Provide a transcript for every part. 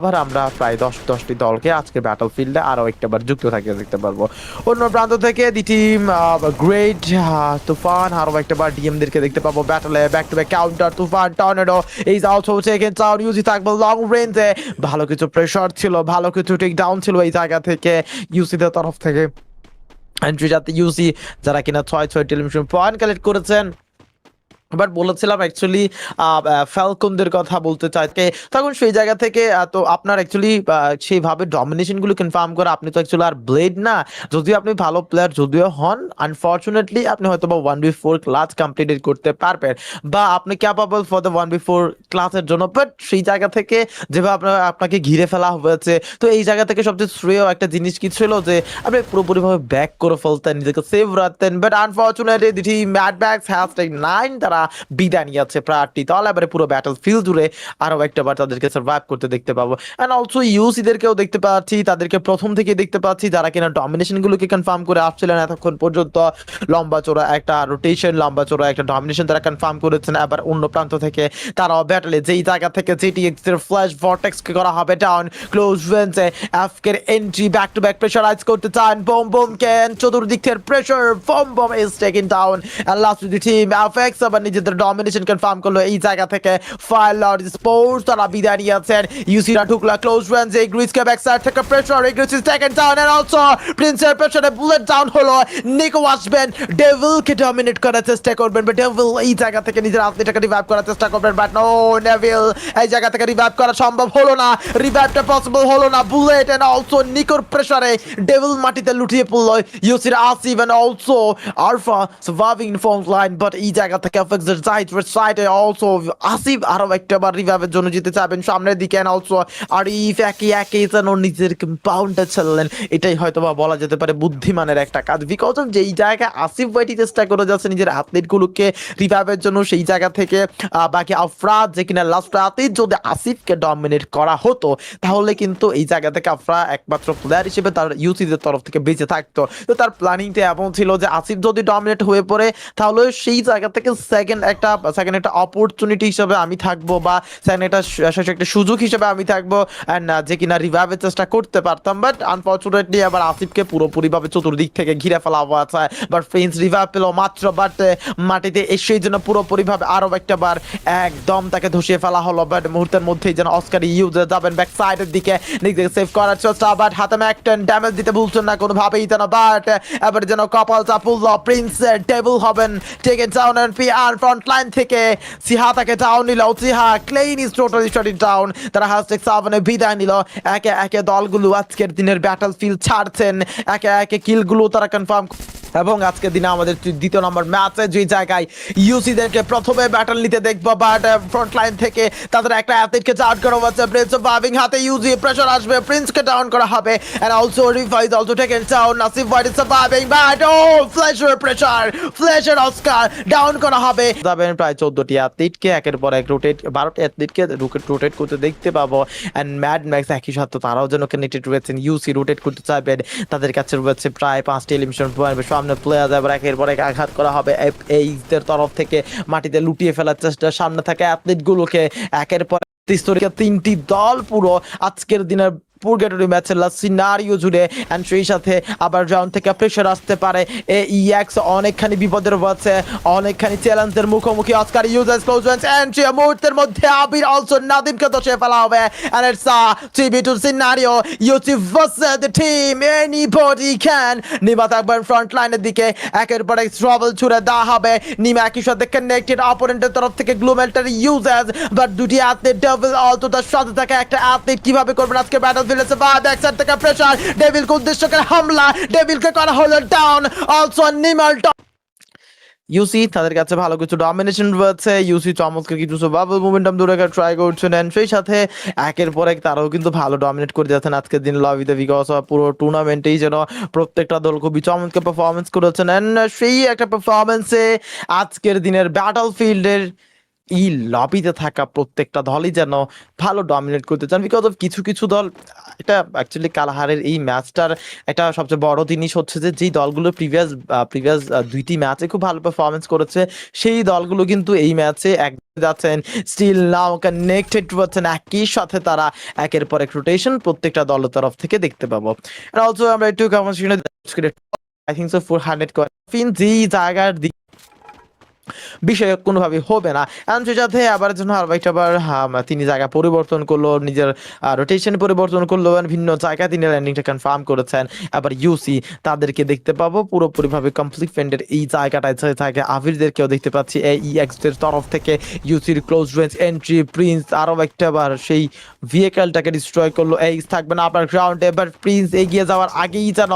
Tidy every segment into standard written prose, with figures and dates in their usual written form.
আবার আমরা প্রায় 10টি দলকে আজকে ব্যাটল ফিল্ডে আরো একটাবার যুক্ত থাকতে দেখতে পারবো। অন্য প্রান্ত থেকে দি টিম গ্রেট তুফান আরো একটাবার ডিএমদেরকে দেখতে পাবো ব্যাটলে back to back counter Tufan tornado is also taken down UG থাকবে লং রেঞ্জে। ভালো কিছু প্রেসার ছিল, ভালো কিছু টেক ডাউন ছিল এই জায়গা থেকে ইউসিদের তরফ থেকে। এন্ট্রি যাতে ইউসি যারা কিনা 6 টেলিভিশন পয়েন্ট কালেক্ট করেছেন। বাট বলেছিলাম অ্যাকচুয়ালি ফ্যালকনদের কথা বলতে চাইতে তখন সেই জায়গা থেকে তো আপনার অ্যাকচুয়ালি সেইভাবে ডমিনেশনগুলো কনফার্ম করে আপনি তো অ্যাকচুয়ালি আর ব্লেড না, যদিও আপনি ভালো প্লেয়ার যদিও হন, আনফর্চুনেটলি আপনি হয়তো বা 1v4 ক্লাস কমপ্লিটেড করতে পারবেন বা আপনি ক্যাপাবল ফর দ্য 1v4 ক্লাসের জন্য। বাট সেই জায়গা থেকে যেভাবে আপনাকে ঘিরে ফেলা হয়েছে, তো এই জায়গা থেকে সবচেয়ে শ্রেয় একটা জিনিস কি ছিল যে আপনি পুরোপুরিভাবে ব্যাক করে ফেলতেন, নিজেকে সেভ রাখতেন। বাট আনফর্চুনেটলি দিটি ম্যাড ব্যাক্স হ্যাশট্যাগ 9 তারা বিদায় নিয়ে যাচ্ছে প্রায়োরিটি। তাহলে এবারে পুরো ব্যাটল ফিল্ড জুড়ে আরো একটা বার তাদেরকে সার্ভাইভ করতে দেখতে পাবো। এন্ড অলসো ইউসিদেরকেও দেখতে পাচ্ছি, তাদেরকে প্রথম থেকে দেখতে পাচ্ছি যারা কিনা ডমিনেশন গুলোকে কনফার্ম করে আসছিলেন এতক্ষণ পর্যন্ত। লম্বা চোরা একটা রোটেশন, লম্বা চোরা একটা ডমিনেশন তারা কনফার্ম করেছেন। আবার অন্য প্রান্ত থেকে তারাও ব্যাটলে যেই জায়গা থেকে জিটিএক্স এর ফ্ল্যাশ ভর্টেক্স কে করা হবে ডাউন ক্লোজ রেঞ্জে এফকের entry back to back pressurise করতে চান। বোম বোম ক্যান চতুর্দিক থেকে pressure boom boom is taking down and last the team FX আবার নিজেদের ডমিনেশন কনফার্ম করলো এই জায়গা থেকে। ফায়ার লর্ড স্পোর্টস তারা বিদায় নিয়েছেন। ইউসিরা ঢুকলা ক্লোজ রেঞ্জে, গ্রিসকে ব্যাক সাইড থেকে pressure, Grease is taken down and also প্রিন্সের প্রেসারে বুলেট ডাউন হলো। নিকো আসবেন ডেভিলকে ডমিনেট করার চেষ্টা করবেন, বাট ডেভিল এই জায়গা থেকে নিজের আথলেটকে রিভাইভ করার চেষ্টা করবেন, বাট নো নেভিল এই জায়গা থেকে রিভাইভ করা সম্ভব হলো না, রিভাইভটা পসিবল হলো না। বুলেট এন্ড অলসো নিকোর প্রেসারে ডেভিল মাটিতে লুটিয়ে পড়লো। ইউসির Asif and also Arfa surviving in front line, but এই জায়গা থেকে এফএক্সের সাইডে অলসো আসিফ আরো একটাবার রিভাইভের জন্য যেতে চাইবেন সামনের দিকে। এন্ড অলসো আরিফ একে যেন নিজের কম্পাউন্ডে ছেড়লেন। এটাই হয়তো বা বলা যেতে পারে বুদ্ধিমানের একটা কাজ, বিকজ অফ যেই জায়গায় আসিফ ভাইটি চেষ্টা করে যাচ্ছে নিজের অ্যাথলিটগুলোকে রিভাইভের জন্য, সেই জায়গা থেকে বাকি আফরাদ যে কিনা লাস্ট রাতে যদি আসিফকে ডমিনেট করা হতো তাহলে কিন্তু এই জায়গা থেকে আফরা একমাত্র প্লেয়ার হিসেবে তার ইউসিদের তরফ থেকে বেঁচে থাকতো। তো তার প্ল্যানিংটা এমন ছিল যে আসিফ যদি ডমিনেট হয়ে পড়ে তাহলে সেই জায়গা থেকে সেকেন্ড একটা অপরচুনিটি হিসেবে আমি থাকবো, বা সেকেন্ড একটা সুযোগ হিসেবে আমি থাকবো অ্যান্ড যে কিনা রিভাইভের চেষ্টা করতে পারতাম। বাট আনফর্চুনেটলি আবার আসিফকে পুরোপুরিভাবে চতুর্দিক থেকে ঘিরে ফেলা হয়েছে। বাট ফ্রেন্স রিভাইভ পেল মাত্র, বাট মাটিতে এসেই যেন পুরোপুরিভাবে আরো একটা বার একদম তাকে ধসিয়ে ফেলা হলো। বাট মুহূর্তের মধ্যেই যেন অস্কার ইউজে যাবেন ব্যাক সাইডের দিকে নিজেকে সেভ করার চেষ্টা, বাট হাতে একটা ড্যামেজ দিতে ভুলছেন না কোনোভাবেই যেন। বাট এবার যেন কপাল চাপুল প্রিন্স টেবল হবেন taken down and P R front line থেকে সিহা তাকে ডাউন নিল। Siha Klein is totally shutting down. তারা হ্যাশট্যাগ 7 এ বিদায় নিল। একে একে দলগুলো আজকের দিনের ব্যাটল ফিল্ড ছাড়ছেন, একে একে কিলগুলো তারা কনফার্ম। এবং আজকের দিনে আমাদের দ্বিতীয় নম্বর ম্যাচে যে জায়গায় ইউসিদেরকে প্রথমে ব্যাটল নিতে দেখবো, বাট ফ্রন্ট লাইন থেকে তাদের একটা অ্যাথলিটকে চার্জ করা হচ্ছে। প্রিন্স বাভিং হাতে ইউজি প্রেসার আসবে, প্রিন্সকে ডাউন করা হবে and also Rifa is also taken down. Nasif White is surviving, but ও ফ্ল্যাশের প্রেসার, ফ্ল্যাশের অস্কার ডাউন করা হবে। যাবেন প্রায় 14টি অ্যাথলিটকে একের পর এক রোটেট 12টি অ্যাথলিটকে রোটেট করতে দেখতে পাবো। এন্ড ম্যাড ম্যাক্স একই সাথে তারাও যেন কানেক্টেড রয়েছেন। ইউসি রোটেট করতে চাইবেন, তাদের কাছে রয়েছে প্রায় 5টি এলিমিনেশন পয়েন্ট। সামনে প্লেয়ার এবার একের পর এক আঘাত করা হবে এইদের তরফ থেকে, মাটিতে লুটিয়ে ফেলার চেষ্টা সামনে থাকে অ্যাথলিট গুলোকে। একের পর 3টি দল পুরো আজকের দিনের পুরগেটরি ম্যাচের লাস্ট সিনারিও জুড়ে। এন্ড সেই সাথে আবার রাউন্ড থেকে প্রেশার আসতে পারে। ইএক্স অনেকখানি বিপদের আছে, অনেকখানি চ্যালেঞ্জের মুখোমুখি। Oscar users close range entry মুহূর্তের মধ্যে আবির অলসো নাদিমকে দশে ফেলা হবে। And it's a 3v2 scenario, UC versus the team anybody can. Nima থাকবেন ফ্রন্ট লাইনের দিকে, একের পর এক ট্রাবল ছুড়ে দেওয়া হবে। নিমা একই সাথে কানেক্টেড অপোনেন্টের তরফ থেকে গ্লুমেল্টার ইউজার্স, বাট দুটি অ্যাথলিট ডেভিল অলসো তার সাথে থাকে একটা অ্যাথলিট কিভাবে করবেন আজকে ব্যাটল ফিল্ডে। ব্যাক সাইড থেকে প্রেসার, ডেভিলকে উদ্দেশ্য করে হামলা, ডেভিলকে করা হলো ডাউন। অলসো নিমাল ইউসি তাদের কাছে ভালো কিছু ডমিনেশন রয়েছে। ইউসি চমৎকার কিছু বাবল মোমেন্টাম ধরে রাখার ট্রাই করছেন এন্ড সেই সাথে একের পর এক তারাও কিন্তু ভালো ডমিনেট করে যাচ্ছেন আজকের দিন লবিতে, বিকজ পুরো টুর্নামেন্টেই যেন প্রত্যেকটা দল খুবই চমৎকার পারফরমেন্স করেছেন। এন্ড সেই একটা পারফরমেন্সে আজকের দিনের ব্যাটল ফিল্ডের এই লবিতে থাকা প্রত্যেকটা দলই যেন ভালো ডমিনেট করতে চান, বিকজ অফ কিছু কিছু দল এটা অ্যাকচুয়ালি কালাহারের এই ম্যাচটার একটা সবচেয়ে বড় জিনিস হচ্ছে যে যেই দলগুলো প্রিভিয়াস দুইটি ম্যাচে খুব ভালো পারফরমেন্স করেছে সেই দলগুলো কিন্তু এই ম্যাচে এক যাচ্ছেন, স্টিল নাও কানেক্টেড হচ্ছেন, একই সাথে তারা একের পর এক রোটেশন প্রত্যেকটা দলের তরফ থেকে দেখতে পাবো। আর অলসো আমরা একটু আই থিঙ্ক সো 400 কয়েন যেই জায়গার বিষয় কোনোভাবে হবে না। এন্ড সেই সাথে আবার জন্য আরো একটা বার তিনি জায়গা পরিবর্তন করলো, নিজের রোটেশন পরিবর্তন করলো, ভিন্ন জায়গায় তিনি ল্যান্ডিংটা কনফার্ম করেছেন। আবার ইউসি তাদেরকে দেখতে পাবো পুরোপুরিভাবে কমপ্লিট ফ্রেন্ডের এই জায়গাটায় থাকে, আবিরদেরকেও দেখতে পাচ্ছি EX এর তরফ থেকে। ইউসির ক্লোজ রেঞ্জ এন্ট্রি, প্রিন্স আরো একটা বার সেই ভেহিকেলটাকে ডিস্ট্রয় করলো। এইস থাকবে না আপনার গ্রাউন্ডে, বাট প্রিন্স এগিয়ে যাওয়ার আগেই যেন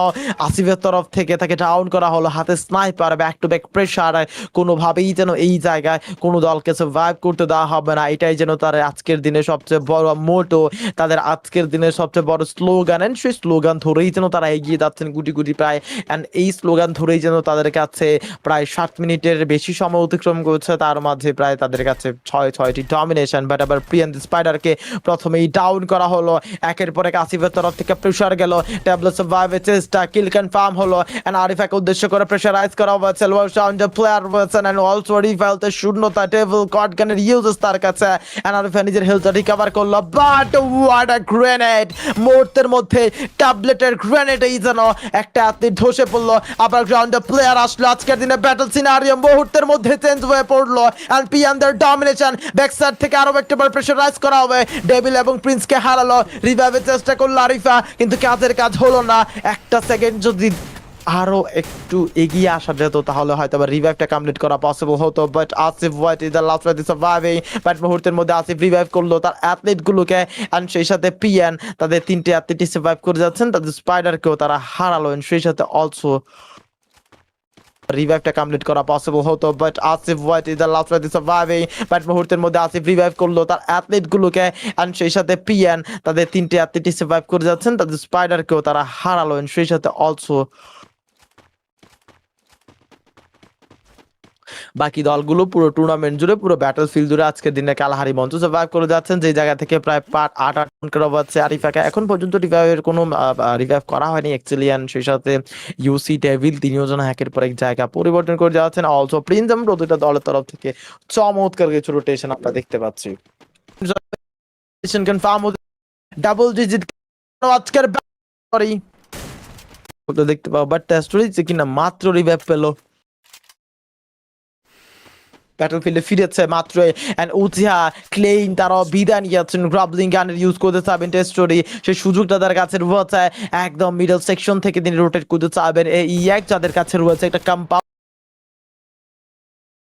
আসিফের তরফ থেকে তাকে ডাউন করা হলো, হাতে sniper, back to back pressure, কোনোভাবেই যেন এই জায়গায় কোনো দলকে সার্ভাইভ করতে দেওয়া হবে না। এটাই যেন তার আজকের দিনে সবচেয়ে বড় মোটো, তাদের আজকের দিনের সবচেয়ে বড় স্লোগান। অ্যান্ড সেই স্লোগান ধরেই যেন তারা এগিয়ে যাচ্ছেন গুটি গুটি প্রায়। অ্যান্ড এই স্লোগান ধরেই যেন তাদের কাছে প্রায় 7 মিনিটের বেশি সময় অতিক্রম করছে, তার মাঝে প্রায় তাদের কাছে 6টি ডমিনেশন। বাট আবার প্রিয়ান স্পাইডারকে প্রথমেই ডাউন করা হলো, একের পর এক আসিফের তরফ থেকে প্রেশার গেল, ট্যাবলেট সার্ভাইভের চেষ্টা, কিল কনফার্ম হলো। অ্যান্ড আরিফাকে উদ্দেশ্য করে প্রেশারাইজ করা হয়েছে, লোয়ার সাউন্ডের প্লেয়ার হয়েছেন। অ্যান্ড অলসো রিফাইলতে শূন্যতা, টেবল কট গানের ইউজেস তার কাছে। অ্যান্ড আরিফা নিজের হেলথটা রিকভার করলো, বাট হোয়াট আ গ্রেনেড! মুহূর্তের মধ্যে ট্যাবলেটের গ্রেনেডেই যেন একটা অ্যাথলিট ধসে পড়লো। আবার গ্রাউন্ডে প্লেয়ার আসলো, আজকের দিনে ব্যাটল সিনারিও মুহূর্তের মধ্যে চেঞ্জ হয়ে পড়লো। অ্যান্ড পিয়ানদের ডমিনেশন, ব্যাক সাইড থেকে আরো একটা বার প্রেশারাইজ করা হবে, ডেভিল এবং প্রিন্সকে হারালো, রিভাইভের চেষ্টা করলো আরিফা, কিন্তু কাজের কাজ হলো না। একটা সেকেন্ড যদি আরো একটু এগিয়ে আসা যেত তাহলে হয়তো বা রিভাইভটা কমপ্লিট করা পসিবল হতো। But Asif white is the last one surviving. But মুহূর্তের মধ্যে আসিফ রিভাইভ করলো তার অ্যাথলিটগুলোকে, অ্যান্ড সেই সাথে পিএন তাদের 3টে অ্যাথলিটই সার্ভাইভ করে যাচ্ছেন, তাদের স্পাইডারকেও তারা হারালো। এন্ড সেই সাথে অলসো রিভাইভটা কমপ্লিট করা পসিবল হতো। But Asif white is the last one surviving. But মুহূর্তের মধ্যে আসিফ রিভাইভ করলো তার অ্যাথলিটগুলোকে, অ্যান্ড সেই সাথে পিএন তাদের 3টে অ্যাথলিটই সার্ভাইভ করে যাচ্ছেন, তাদের স্পাইডারকেও তারা হারালো। এন্ড সেই সাথে অলসো বাকি দলগুলো পুরো টুর্নামেন্ট জুড়ে, পুরো ব্যাটল ফিল্ড জুড়ে আজকের দিনে কালাহারি মঞ্চ সার্ভাইভ করে যাচ্ছেন, যে জায়গা থেকে প্রায় 8 রান করা হচ্ছে আরিফাকে। এখন পর্যন্ত রিভাইভের কোনো রিভাইভ করা হয়নি অ্যাকচুয়ালি। অ্যান্ড সেই সাথে ইউসি টেভিল তিনিও যেন একের পর এক জায়গা পরিবর্তন করে যাচ্ছেন। অলসো প্রিন্স এবং প্রতিটা দলের তরফ থেকে চমৎকার কিছু রোটেশন আমরা দেখতে পাচ্ছি। কনফার্ম ডাবল ডিজিট আজকের দেখতে পাবো, বাট টেস্টরি যে কিনা মাত্র রিভাইভ পেলো, ব্যাটলফিল্ডে ফিরেছে মাত্র। এন্ড উজিহা ক্লেইন তারাও বিদায় নিয়ে যাচ্ছেন, গ্রাবলিং গানের ইউজ করতে চাবেন টেস্টোরি, সেই সুযোগটা তার কাছে রয়েছে। একদম মিডল সেকশন থেকে তিনি রোটেট করতে চাবেন। এই এক যাদের কাছে রয়েছে একটা কম্পাউন্ড